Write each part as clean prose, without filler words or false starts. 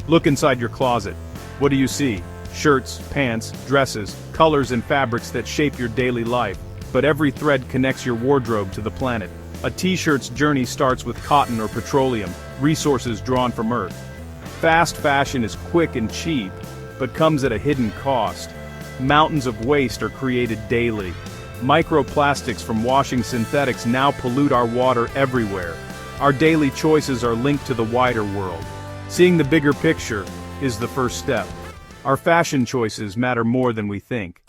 Look inside your closet. What do you see? Shirts, pants, dresses, colors and fabrics that shape your daily life. But every thread connects your wardrobe to the planet. A t-shirt's journey starts with cotton or petroleum, resources drawn from Earth. Fast fashion is quick and cheap, but comes at a hidden cost. Mountains of waste are created daily. Microplastics from washing synthetics now pollute our water everywhere. Our daily choices are linked to the wider world. Seeing the bigger picture is the first step. Our fashion choices matter more than we think.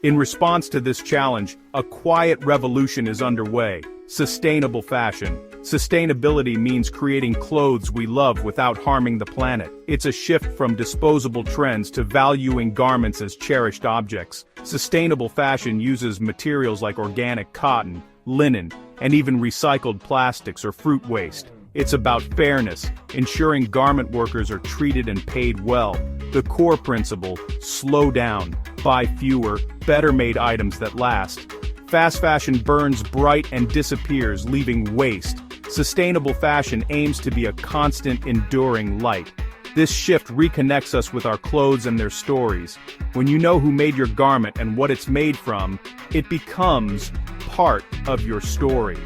In response to this challenge, a quiet revolution is underway. Sustainable fashion. Sustainability means creating clothes we love without harming the planet. It's a shift from disposable trends to valuing garments as cherished objects. Sustainable fashion uses materials like organic cotton, linen, and even recycled plastics or fruit waste. It's about fairness, ensuring garment workers are treated and paid well. The core principle: slow down, buy fewer, better-made items that last. Fast fashion burns bright and disappears, leaving waste. Sustainable fashion aims to be a constant, enduring light. This shift reconnects us with our clothes and their stories. When you know who made your garment and what it's made from, it becomes part of your story.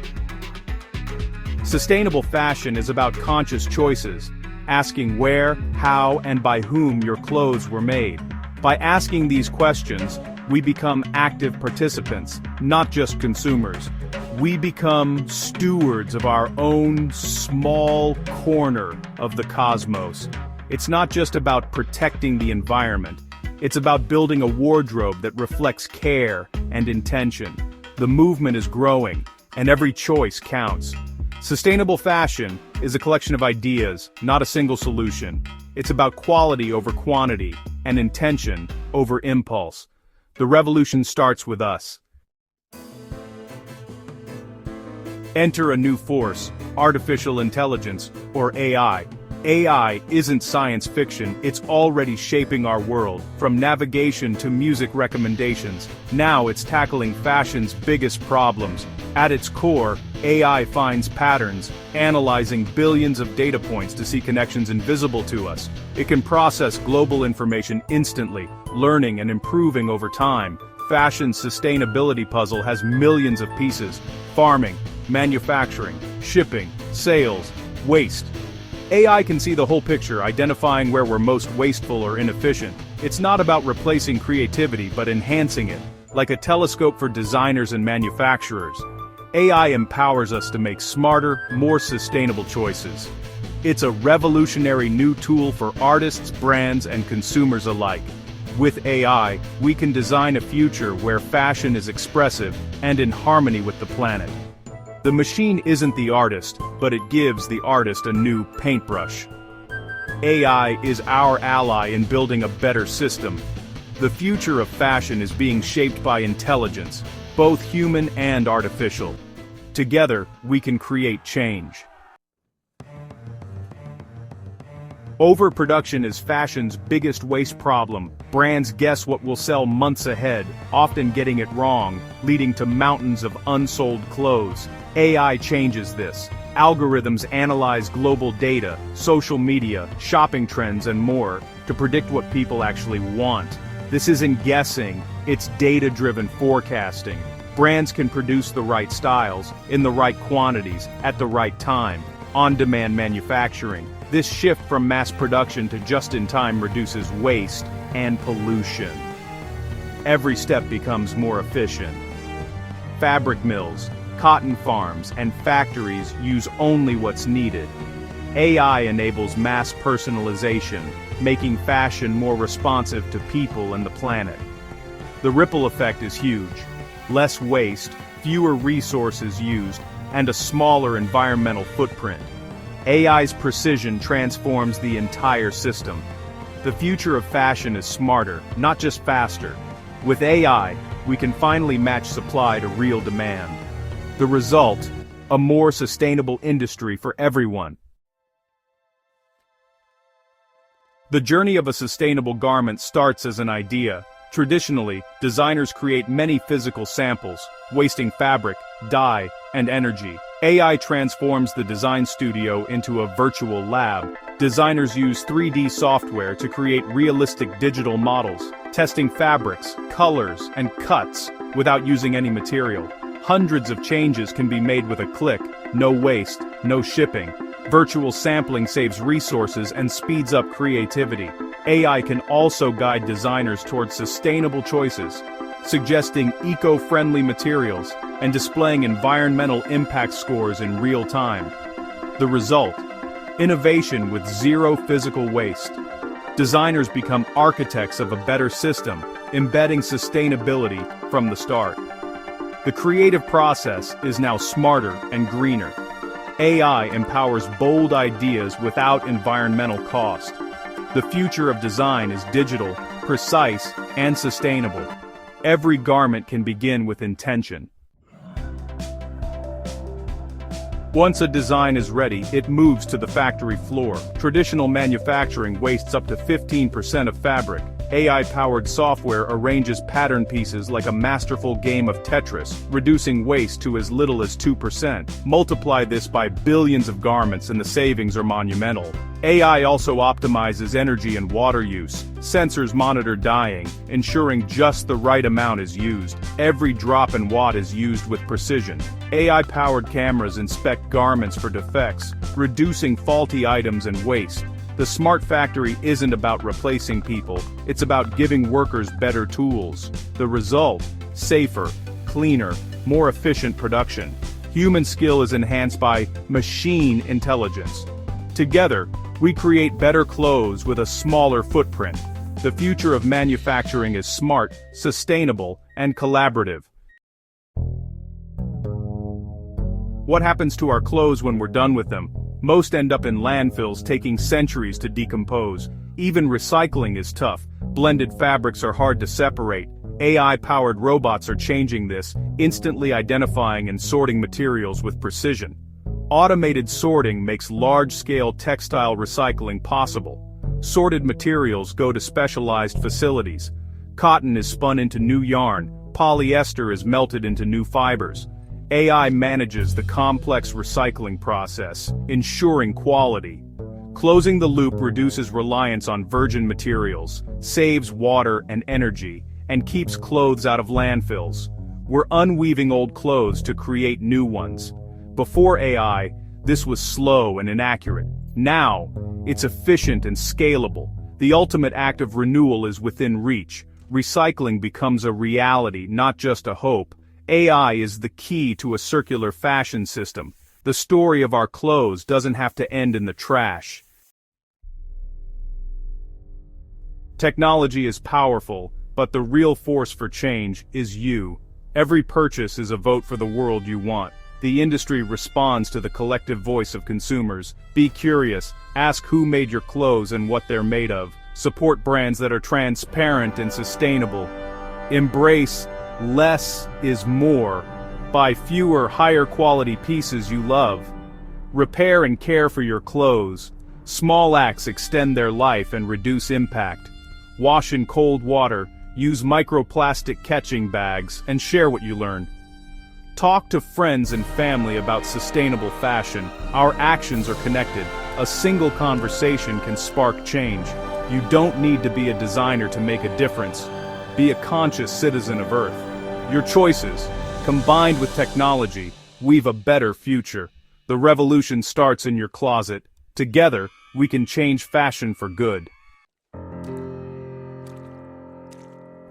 Sustainable fashion is about conscious choices, asking where, how, and by whom your clothes were made. By asking these questions, we become active participants, not just consumers. We become stewards of our own small corner of the cosmos. It's not just about protecting the environment. It's about building a wardrobe that reflects care and intention. The movement is growing, and every choice counts. Sustainable fashion is a collection of ideas, not a single solution. It's about quality over quantity, and intention over impulse. The revolution starts with us. Enter a new force: artificial intelligence, or AI. AI isn't science fiction, it's already shaping our world, from navigation to music recommendations. Now it's tackling fashion's biggest problems. At its core, AI finds patterns, analyzing billions of data points to see connections invisible to us. It can process global information instantly, learning and improving over time. Fashion's sustainability puzzle has millions of pieces: farming, manufacturing, shipping, sales, waste. AI can see the whole picture, identifying where we're most wasteful or inefficient. It's not about replacing creativity but enhancing it, like a telescope for designers and manufacturers. AI empowers us to make smarter, more sustainable choices. It's a revolutionary new tool for artists, brands, and consumers alike. With AI, we can design a future where fashion is expressive and in harmony with the planet. The machine isn't the artist, but it gives the artist a new paintbrush. AI is our ally in building a better system. The future of fashion is being shaped by intelligence, both human and artificial. Together, we can create change. Overproduction is fashion's biggest waste problem. Brands guess what will sell months ahead, often getting it wrong, leading to mountains of unsold clothes. AI changes this. Algorithms analyze global data, social media, shopping trends, and more to predict what people actually want. This isn't guessing, it's data-driven forecasting. Brands can produce the right styles, in the right quantities, at the right time. On-demand manufacturing. This shift from mass production to just-in-time reduces waste and pollution. Every step becomes more efficient. Fabric mills, cotton farms, and factories use only what's needed. AI enables mass personalization, making fashion more responsive to people and the planet. The ripple effect is huge. Less waste, fewer resources used, and a smaller environmental footprint. AI's precision transforms the entire system. The future of fashion is smarter, not just faster. With AI, we can finally match supply to real demand. The result: a more sustainable industry for everyone. The journey of a sustainable garment starts as an idea. Traditionally, designers create many physical samples, wasting fabric, dye, and energy. AI transforms the design studio into a virtual lab. Designers use 3D software to create realistic digital models, testing fabrics, colors, and cuts without using any material. Hundreds of changes can be made with a click, no waste, no shipping. Virtual sampling saves resources and speeds up creativity. AI can also guide designers towards sustainable choices, suggesting eco-friendly materials and displaying environmental impact scores in real time. The result: innovation with zero physical waste. Designers become architects of a better system, embedding sustainability from the start. The creative process is now smarter and greener. AI empowers bold ideas without environmental cost. The future of design is digital, precise, and sustainable. Every garment can begin with intention. Once a design is ready, it moves to the factory floor. Traditional manufacturing wastes up to 15% of fabric. AI-powered software arranges pattern pieces like a masterful game of Tetris, reducing waste to as little as 2%. Multiply this by billions of garments and the savings are monumental. AI also optimizes energy and water use. Sensors monitor dyeing, ensuring just the right amount is used. Every drop and watt is used with precision. AI-powered cameras inspect garments for defects, reducing faulty items and waste. The smart factory isn't about replacing people, it's about giving workers better tools. The result: safer, cleaner, more efficient production. Human skill is enhanced by machine intelligence. Together, we create better clothes with a smaller footprint. The future of manufacturing is smart, sustainable, and collaborative. What happens to our clothes when we're done with them? Most end up in landfills, taking centuries to decompose. Even recycling is tough. Blended fabrics are hard to separate. AI-powered robots are changing this, instantly identifying and sorting materials with precision. Automated sorting makes large-scale textile recycling possible. Sorted materials go to specialized facilities. Cotton is spun into new yarn, polyester is melted into new fibers. AI manages the complex recycling process, ensuring quality. Closing the loop reduces reliance on virgin materials, saves water and energy, and keeps clothes out of landfills. We're unweaving old clothes to create new ones. Before AI, this was slow and inaccurate. Now, it's efficient and scalable. The ultimate act of renewal is within reach. Recycling becomes a reality, not just a hope. AI is the key to a circular fashion system. The story of our clothes doesn't have to end in the trash. Technology is powerful, but the real force for change is you. Every purchase is a vote for the world you want. The industry responds to the collective voice of consumers. Be curious, ask who made your clothes and what they're made of. Support brands that are transparent and sustainable. Embrace less is more. Buy fewer, higher quality pieces you love. Repair and care for your clothes. Small acts extend their life and reduce impact. Wash in cold water, use microplastic catching bags, and share what you learn. Talk to friends and family about sustainable fashion. Our actions are connected. A single conversation can spark change. You don't need to be a designer to make a difference. Be a conscious citizen of Earth. Your choices, combined with technology, weave a better future. The revolution starts in your closet. Together, we can change fashion for good.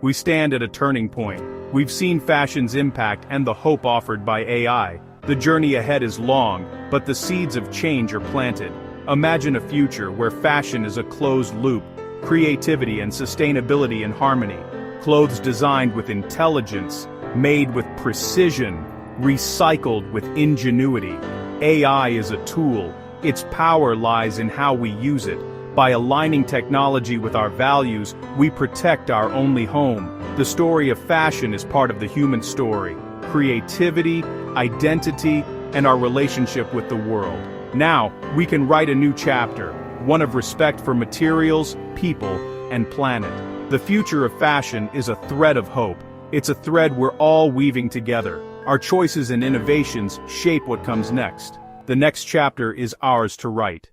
We stand at a turning point. We've seen fashion's impact and the hope offered by AI. The journey ahead is long, but the seeds of change are planted. Imagine a future where fashion is a closed loop, creativity and sustainability in harmony. Clothes designed with intelligence, made with precision, recycled with ingenuity. AI is a tool. Its power lies in how we use it. By aligning technology with our values, we protect our only home. The story of fashion is part of the human story. Creativity, identity, and our relationship with the world. Now, we can write a new chapter, one of respect for materials, people, and planet. The future of fashion is a thread of hope. It's a thread we're all weaving together. Our choices and innovations shape what comes next. The next chapter is ours to write.